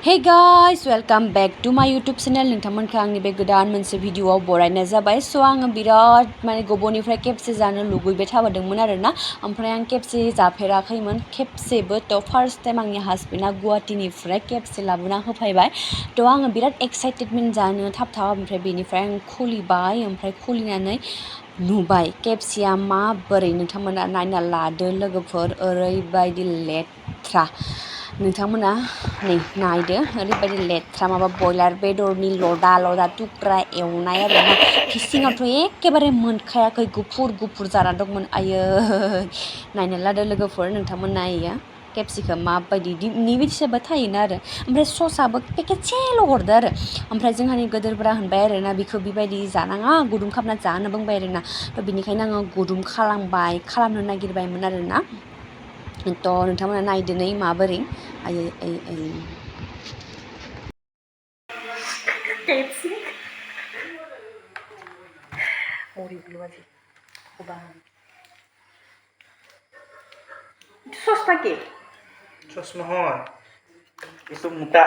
Hey guys, welcome back to my YouTube channel. नोंथांमोनखौ आंनि बे गोदान मोनसे भिडिअआव बरायनाय जाबाय। स' आङो बिराद माने गोबावनिफ्राय केएफसि जानो लुगैबाय थादोंमोन आरोना। ओमफ्राय आं केएफसि जाफेराखैमोन खेबसेबो। थ' फार्स्ट टाइम आंनि हासबेन्डआ गुवाहाटीनिफ्राय केएफसि लाबोना होफैबाय। थ' आङो बिराद एक्साइटेडमोन जानो थाब ओमफ्राय बेनिफ्राय आं खुलिबाय। ओमफ्राय खुलिनानै नुबाय केएफसिआ माबोरै। नोंथांमोना नायना लादो लोगोफोर, ओरैबायदि लेथ्रा। नोंथांमोना नै नायदो, ओरैबायदि लेथ्रा, माबा बयलार बेदरनि लदा थुख्रा एवनाय आरोना। सिङावथ' एखेबारे मोनखायाखै, गुफुर जाना दंमोन। आयै नायना लादो लोगोफोर, नोंथांमोन नायो केएफसिखौ माबायदि निबायदिसोबो थायोना आरो। ओमफ्राय ससआबो पेकेटसेल' हरदो आरो। ओमफ्राय जोंहानि गोदोरफोरा होनबाय आरोना बिखौ बेबायदि जानाङा, गुदुं खालामना जानो बुंबाय आरोना। थ' बिनिखायनो आङो गुदुं खालामनो नागिरबायमोन आरोना। थ' नोंथांमोना नायदो नै माबोरै। आयै KFC horrible así. ¿Sos para qué? Sos mejor. Eso muta.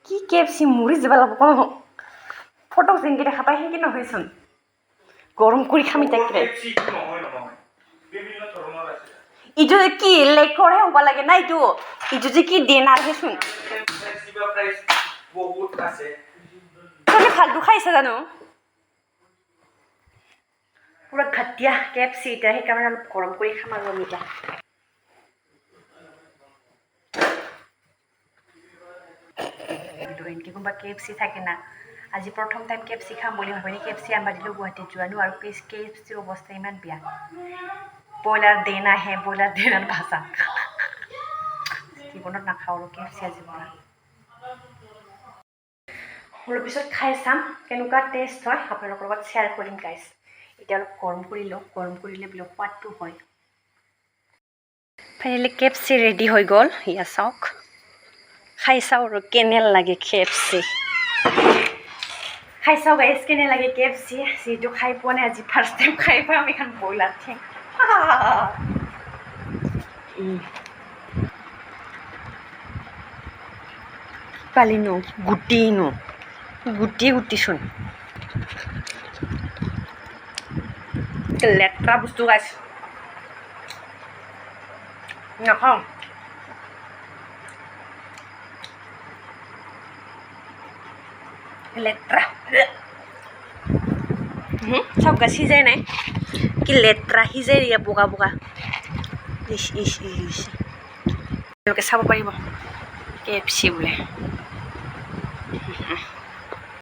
কি KFC মুড়ি যাবা লাগব কোন ফটো যেনকে দেখা পাই সেনকে নহয়চোন, গরম কৰি খামি তাকে। ইটো কি লেখৰে হ'ব লাগে না, ইটো যে কি দেনাৰ হেচোন। বহুত আছে। তই ফালতু খাইছা জানো? পুৰা ঘাটিয়া KFC এটা, সেইকাৰণে অলপ গৰম কৰি খাম আৰু আমি এতিয়া। এনকে কোনোবা KFC থাকে না। আজি প্ৰথম টাইম KFC খাম বুলি ভাবি KFC আনবা দিলোঁ গুৱাহাটীত যোৱানো, আৰু KFCৰ অৱস্থা ইমান বেয়া। ব্ৰইলাৰ দেন আহে, ব্ৰইলাৰ দেনৰ ভাজা। জীৱনত নাখাওঁ আৰু KFC আজিৰ পৰা। অলপ পিছত খাই চাম কেনেকুৱা টেষ্ট হয়, আপোনালোকৰ লগত শ্বেয়াৰ কৰিম গাইজ। এতিয়া অলপ গৰম কৰি লওঁ, গৰম কৰিলে বোলে সোৱাদটো হয়। ফাইনেলি KFC ৰেডি হৈ গ'ল। ইয়া চাওক, খাই চাওঁ আৰু কেনে লাগে KFC। খাই চাওঁ গাইজ কেনে লাগে KFC। যিহেতু খাই পোৱা নাই, আজি ফাৰ্ষ্ট টাইম খাই পাম এখন ব্ৰইলাৰ ঠেং। কালি গুটিচোন লেট্ৰা বস্তু গাইজ নাখাওঁ। লেট্ৰা চাওক গা সিজাই নাই, কি লেট্ৰা সিজাই দিয়া বগা তেওঁলোকে চাব পাৰিব KFC বোলে।